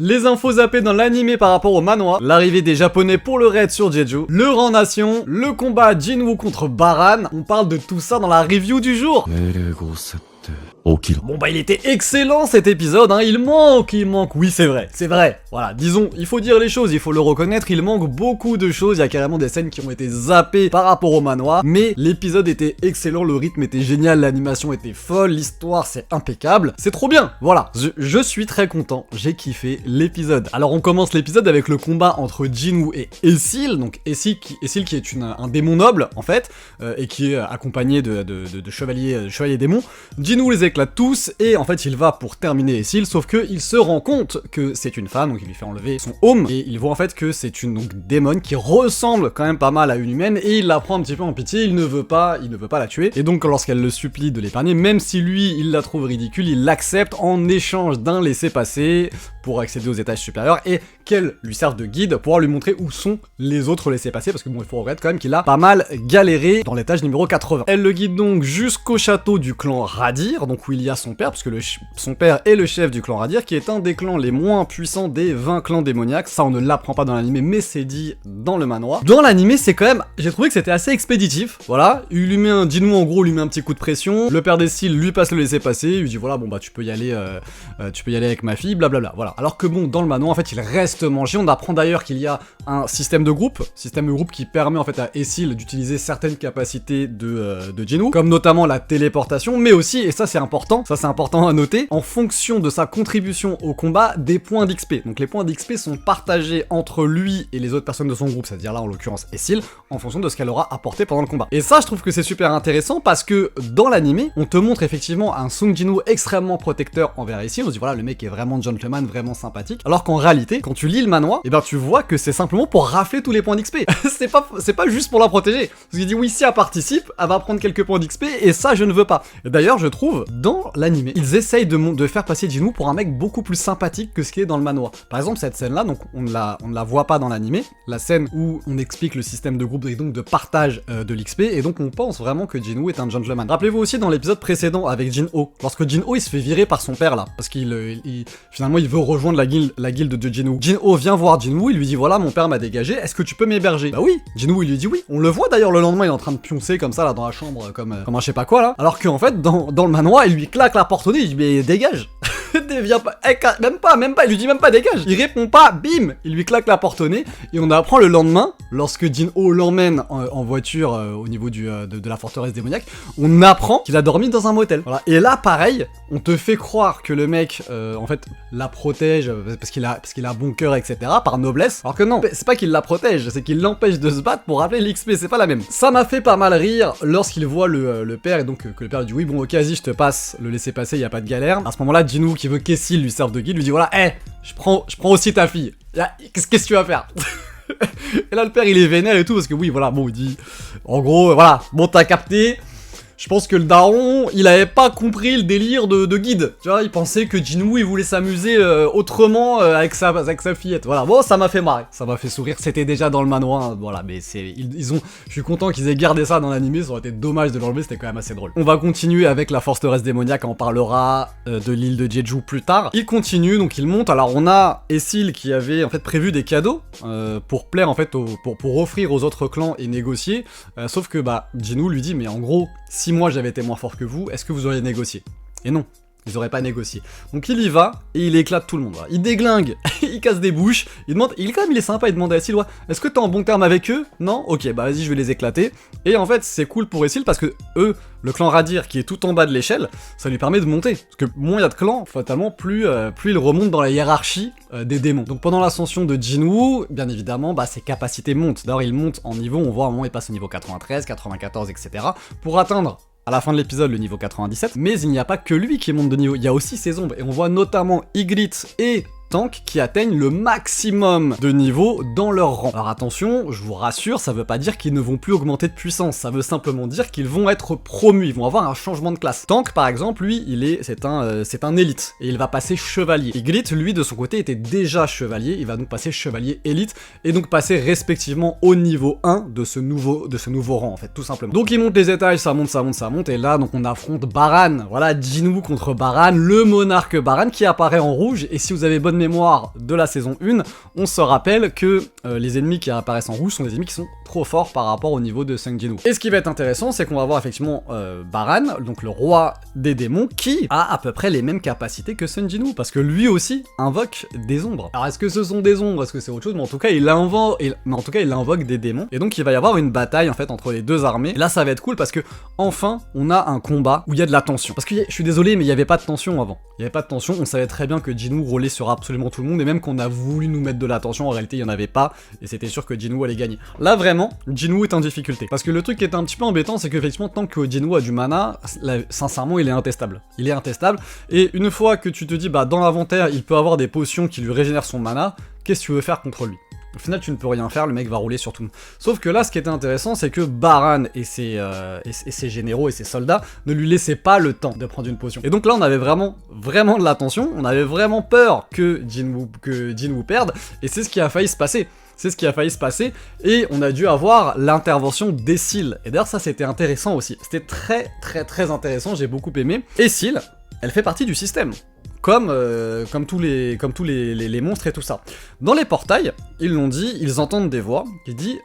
Les infos zappées dans l'animé par rapport au manhwa, l'arrivée des japonais pour le raid sur Jeju, le rang nation, le combat Jinwoo contre Baran, on parle de tout ça dans la review du jour. Bon bah il était excellent cet épisode, hein. il manque, oui c'est vrai, voilà, disons, il faut dire les choses, il faut le reconnaître, il manque beaucoup de choses, il y a carrément des scènes qui ont été zappées par rapport au manhwa, mais l'épisode était excellent, le rythme était génial, l'animation était folle, l'histoire c'est impeccable, c'est trop bien, voilà, je suis très content, j'ai kiffé l'épisode. Alors on commence l'épisode avec le combat entre Jinwoo et Essil, donc Essil qui est un démon noble en fait, et qui est accompagné de chevaliers démons. Jinwoo les éclate tous et en fait il va pour terminer Essil, sauf que il se rend compte que c'est une femme, donc il lui fait enlever son home et il voit en fait que c'est une démon qui ressemble quand même pas mal à une humaine et il la prend un petit peu en pitié, il ne veut pas la tuer et donc lorsqu'elle le supplie de l'épargner, même si lui il la trouve ridicule, il l'accepte en échange d'un laissez-passer pour accéder aux étages supérieurs et qu'elle lui serve de guide pour pouvoir lui montrer où sont les autres laissez-passer, parce que bon il faut reconnaître quand même qu'il a pas mal galéré dans l'étage numéro 80. Elle le guide donc jusqu'au château du clan Radir, donc où il y a son père, parce que son père est le chef du clan Radir, qui est un des clans les moins puissants des 20 clans démoniaques. Ça on ne l'apprend pas dans l'anime, mais c'est dit dans le manhwa. Dans l'anime c'est quand même, j'ai trouvé que c'était assez expéditif, voilà, il lui met un Jinwoo en gros, lui met un petit coup de pression, le père d'Essil lui passe le laissez-passer, il lui dit voilà bon bah tu peux y aller avec ma fille, blablabla, voilà. Alors que bon, dans le manhwa en fait il reste mangé, on apprend d'ailleurs qu'il y a un système de groupe qui permet en fait à Essil d'utiliser certaines capacités de Jinwoo, comme notamment la téléportation, mais aussi, et ça c'est important à noter, en fonction de sa contribution au combat, des points d'XP. Donc les points d'XP sont partagés entre lui et les autres personnes de son groupe, c'est-à-dire là en l'occurrence Essil, en fonction de ce qu'elle aura apporté pendant le combat. Et ça je trouve que c'est super intéressant parce que dans l'anime, on te montre effectivement un Sung Jinwoo extrêmement protecteur envers Essil, on se dit voilà le mec est vraiment gentleman, vraiment sympathique, alors qu'en réalité, quand tu lis le manhwa, et ben tu vois que c'est simplement pour rafler tous les points d'XP. c'est pas juste pour la protéger. Parce qu'il dit oui, si elle participe, elle va prendre quelques points d'XP et ça je ne veux pas. Et d'ailleurs, je trouve dans l'anime, ils essayent de faire passer Jinwoo pour un mec beaucoup plus sympathique que ce qu'il est dans le manhwa. Par exemple, cette scène là, donc on ne la voit pas dans l'anime, la scène où on explique le système de groupe et donc de partage de l'XP, et donc on pense vraiment que Jinwoo est un gentleman. Rappelez-vous aussi dans l'épisode précédent avec Jin-Oh, lorsque Jin-Oh il se fait virer par son père là, parce qu'il finalement il veut rejoindre la guilde de Jinwoo. Jin-Oh vient voir Jinwoo, il lui dit voilà mon père m'a dégagé, est-ce que tu peux m'héberger? Bah oui, Jinwoo il lui dit oui. On le voit d'ailleurs le lendemain, il est en train de pioncer comme ça là dans la chambre comme un je sais pas quoi là, alors qu'en fait dans le manhwa il lui claque la porte au nez, il dit mais dégage. Viens pas, même pas, il lui dit même pas dégage, il répond pas, bim, il lui claque la porte au nez, et on apprend le lendemain, lorsque Jin-Oh l'emmène en voiture au niveau de la forteresse démoniaque, on apprend qu'il a dormi dans un motel, voilà, et là pareil, on te fait croire que le mec, en fait, la protège, parce qu'il a bon cœur, etc., par noblesse, alors que non, c'est pas qu'il la protège, c'est qu'il l'empêche de se battre pour rappeler l'XP, c'est pas la même. Ça m'a fait pas mal rire lorsqu'il voit le père, et donc que le père lui dit oui, bon ok, vas-y, je te passe le laisser passer, y a pas de galère. À ce moment-là, Jinwoo qui veut qu'Essil lui serve de guide, lui dit voilà, je prends aussi ta fille. Qu'est-ce que tu vas faire? Et là le père il est vénère et tout parce que oui voilà, bon il dit en gros voilà, bon t'as capté. Je pense que le daron, il avait pas compris le délire de guide. Tu vois, il pensait que Jinwoo il voulait s'amuser autrement avec sa fillette. Voilà, bon, ça m'a fait marrer, ça m'a fait sourire. C'était déjà dans le manhwa, hein, voilà, mais je suis content qu'ils aient gardé ça dans l'anime. Ça aurait été dommage de l'enlever, c'était quand même assez drôle. On va continuer avec la forteresse démoniaque, on parlera de l'île de Jeju plus tard. Il continue, donc il monte. Alors on a Essil qui avait en fait prévu des cadeaux pour plaire en fait pour offrir aux autres clans et négocier. Sauf que bah Jinwoo lui dit mais en gros si moi j'avais été moins fort que vous, est-ce que vous auriez négocié? Et non, ils auraient pas négocié. Donc il y va, et il éclate tout le monde. Voilà. Il déglingue, il casse des bouches, il demande, il est sympa, il demande à Essil, ouais, est-ce que t'es en bon terme avec eux? Non? Ok, bah vas-y, je vais les éclater. Et en fait, c'est cool pour Essil parce que eux, le clan Radir qui est tout en bas de l'échelle, ça lui permet de monter. Parce que moins il y a de clans, fatalement, plus il remonte dans la hiérarchie des démons. Donc pendant l'ascension de Jinwoo, bien évidemment, bah ses capacités montent. D'ailleurs, il monte en niveau, on voit à un moment, il passe au niveau 93, 94, etc. pour atteindre à la fin de l'épisode le niveau 97, mais il n'y a pas que lui qui monte de niveau, il y a aussi ses ombres, et on voit notamment Ygritte et Tank qui atteignent le maximum de niveau dans leur rang. Alors attention, je vous rassure, ça veut pas dire qu'ils ne vont plus augmenter de puissance, ça veut simplement dire qu'ils vont être promus, ils vont avoir un changement de classe. Tank par exemple, lui, c'est un élite, et il va passer chevalier. Ygritte, lui, de son côté, était déjà chevalier, il va donc passer chevalier élite, et donc passer respectivement au niveau 1 de ce nouveau rang, en fait, tout simplement. Donc il monte les étages, ça monte, et là, donc on affronte Baran, voilà, Jinwoo contre Baran, le monarque Baran qui apparaît en rouge, et si vous avez bonne bonne mémoire de la saison 1, on se rappelle que les ennemis qui apparaissent en rouge sont des ennemis qui sont trop forts par rapport au niveau de Sung Jinwoo. Et ce qui va être intéressant, c'est qu'on va voir effectivement Baran, donc le roi des démons, qui a à peu près les mêmes capacités que Sung Jinwoo, parce que lui aussi invoque des ombres. Alors est-ce que ce sont des ombres, est-ce que c'est autre chose, mais en tout cas il invoque des démons, et donc il va y avoir une bataille en fait entre les deux armées. Et là ça va être cool parce que enfin on a un combat où il y a de la tension. Parce que je suis désolé, mais il n'y avait pas de tension avant. Il n'y avait pas de tension, on savait très bien que Jinwoo roulait sur absolument tout le monde, et même qu'on a voulu nous mettre de la tension, en réalité il n'y en avait pas, et c'était sûr que Jinwoo allait gagner. Là vraiment, Jinwoo est en difficulté. Parce que le truc qui est un petit peu embêtant, c'est qu'effectivement, tant que Jinwoo a du mana, là, sincèrement il est intestable. Il est intestable, et une fois que tu te dis, bah dans l'inventaire, il peut avoir des potions qui lui régénèrent son mana, qu'est-ce que tu veux faire contre lui? Au final, tu ne peux rien faire, le mec va rouler sur tout le monde. Sauf que là, ce qui était intéressant, c'est que Baran et ses généraux et ses soldats ne lui laissaient pas le temps de prendre une potion. Et donc là, on avait vraiment de la tension, on avait vraiment peur que Jinwoo perde, et c'est ce qui a failli se passer. C'est ce qui a failli se passer, et on a dû avoir l'intervention d'Essil. Et d'ailleurs, ça, c'était intéressant aussi. C'était très intéressant, j'ai beaucoup aimé. Essil, elle fait partie du système. Comme tous les monstres et tout ça. Dans les portails, ils l'ont dit, ils entendent des voix qui disent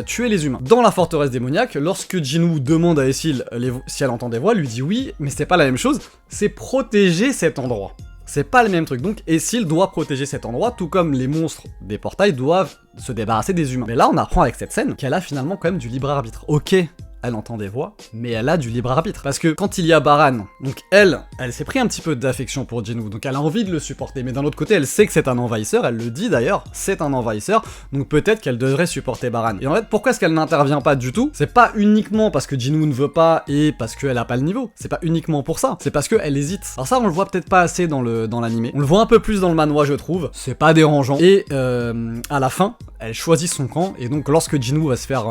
tuer les humains. Dans la forteresse démoniaque, lorsque Jinwoo demande à Essil si elle entend des voix, elle lui dit oui, mais c'est pas la même chose, c'est protéger cet endroit. C'est pas le même truc, donc Essil doit protéger cet endroit, tout comme les monstres des portails doivent se débarrasser des humains. Mais là, on apprend avec cette scène qu'elle a finalement quand même du libre arbitre. Ok, elle entend des voix, mais elle a du libre arbitre. Parce que quand il y a Baran, donc elle s'est pris un petit peu d'affection pour Jinwoo, donc elle a envie de le supporter, mais d'un autre côté, elle sait que c'est un envahisseur, elle le dit d'ailleurs, c'est un envahisseur, donc peut-être qu'elle devrait supporter Baran. Et en fait, pourquoi est-ce qu'elle n'intervient pas du tout? C'est pas uniquement parce que Jinwoo ne veut pas et parce qu'elle a pas le niveau, c'est pas uniquement pour ça, c'est parce qu'elle hésite. Alors ça, on le voit peut-être pas assez dans l'animé, on le voit un peu plus dans le manhwa, je trouve, c'est pas dérangeant. Et à la fin, elle choisit son camp, et donc lorsque Jinwoo va se faire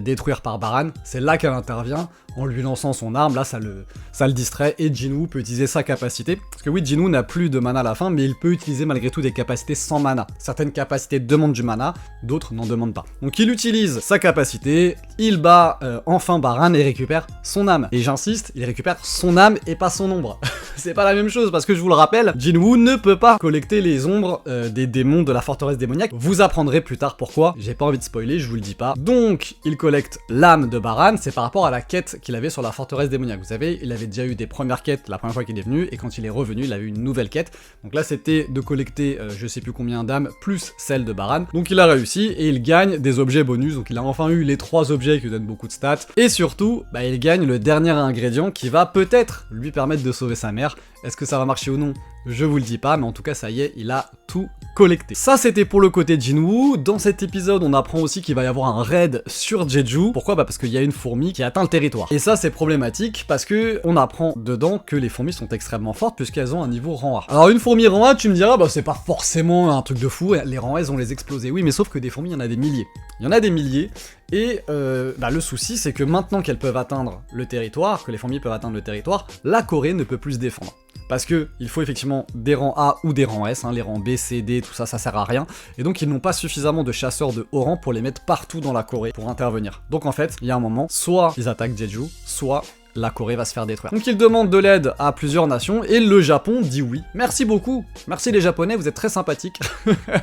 détruire par Baran, c'est là qu'elle intervient en lui lançant son arme, là ça le distrait, et Jinwoo peut utiliser sa capacité, parce que oui, Jinwoo n'a plus de mana à la fin, mais il peut utiliser malgré tout des capacités sans mana. Certaines capacités demandent du mana, d'autres n'en demandent pas. Donc il utilise sa capacité, il bat enfin Baran et récupère son âme. Et j'insiste, il récupère son âme et pas son ombre. C'est pas la même chose, parce que je vous le rappelle, Jinwoo ne peut pas collecter les ombres des démons de la forteresse démoniaque. Vous apprendrez plus tard pourquoi, j'ai pas envie de spoiler, je vous le dis pas. Donc, il collecte l'âme de Baran, c'est par rapport à la quête qu'il avait sur la forteresse démoniaque. Vous savez, il avait déjà eu des premières quêtes la première fois qu'il est venu, et quand il est revenu, il a eu une nouvelle quête. Donc là, c'était de collecter je sais plus combien d'âmes, plus celle de Baran. Donc il a réussi, et il gagne des objets bonus, donc il a enfin eu les 3 objets qui lui donnent beaucoup de stats, et surtout, bah, il gagne le dernier ingrédient qui va peut-être lui permettre de sauver sa mère. Est-ce que ça va marcher ou non? Je vous le dis pas, mais en tout cas ça y est, il a tout collecté. Ça c'était pour le côté Jinwoo. Dans cet épisode, on apprend aussi qu'il va y avoir un raid sur Jeju. Pourquoi? Bah parce qu'il y a une fourmi qui atteint le territoire. Et ça c'est problématique parce que on apprend dedans que les fourmis sont extrêmement fortes puisqu'elles ont un niveau rang A. Alors une fourmi rang A, tu me diras, bah c'est pas forcément un truc de fou, les rangs S on les explosés. Oui, mais sauf que des fourmis, il y en a des milliers. Il y en a des milliers, et le souci c'est que maintenant qu'elles peuvent atteindre le territoire, que les fourmis peuvent atteindre le territoire, la Corée ne peut plus se défendre. Parce que il faut effectivement des rangs A ou des rangs S, les rangs B, C, D, tout ça, ça sert à rien. Et donc ils n'ont pas suffisamment de chasseurs de haut rang pour les mettre partout dans la Corée pour intervenir. Donc en fait, il y a un moment, soit ils attaquent Jeju, soit la Corée va se faire détruire. Donc ils demandent de l'aide à plusieurs nations, et le Japon dit oui. Merci beaucoup, merci les Japonais, vous êtes très sympathiques.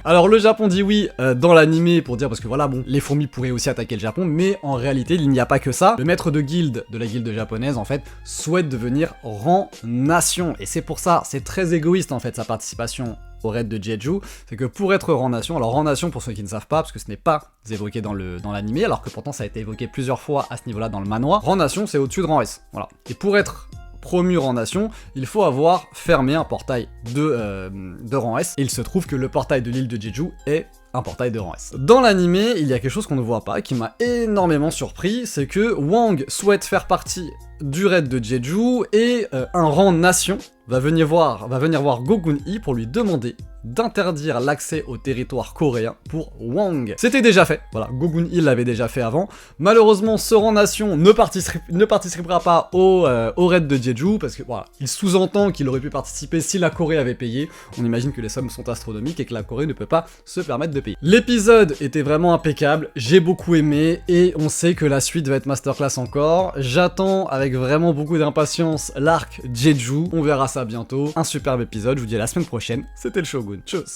Alors le Japon dit oui dans l'animé pour dire, parce que voilà, bon, les fourmis pourraient aussi attaquer le Japon, mais en réalité, il n'y a pas que ça. Le maître de guilde de la guilde japonaise, en fait, souhaite devenir rang nation, et c'est pour ça, c'est très égoïste en fait, sa participation au raid de Jeju, c'est que pour être rang nation, alors rang nation pour ceux qui ne savent pas, parce que ce n'est pas évoqué dans l'animé, alors que pourtant ça a été évoqué plusieurs fois à ce niveau-là dans le manhwa, rang nation c'est au-dessus de rang S, voilà. Et pour être promu rang nation, il faut avoir fermé un portail de rang S, et il se trouve que le portail de l'île de Jeju est un portail de rang S. Dans l'animé, il y a quelque chose qu'on ne voit pas, qui m'a énormément surpris, c'est que Wang souhaite faire partie du raid de Jeju, et un rang nation va venir voir Gogun-i pour lui demander d'interdire l'accès au territoire coréen pour Wang. C'était déjà fait, voilà, Gogun-i l'avait déjà fait avant. Malheureusement, ce rang nation ne participera pas au raid de Jeju, parce que voilà, il sous-entend qu'il aurait pu participer si la Corée avait payé. On imagine que les sommes sont astronomiques et que la Corée ne peut pas se permettre de payer. L'épisode était vraiment impeccable, j'ai beaucoup aimé, et on sait que la suite va être masterclass encore. J'attends avec vraiment beaucoup d'impatience l'arc Jeju, on verra ça bientôt. Un superbe épisode, je vous dis à la semaine prochaine, c'était le Shogun. Shogun. Tchuss.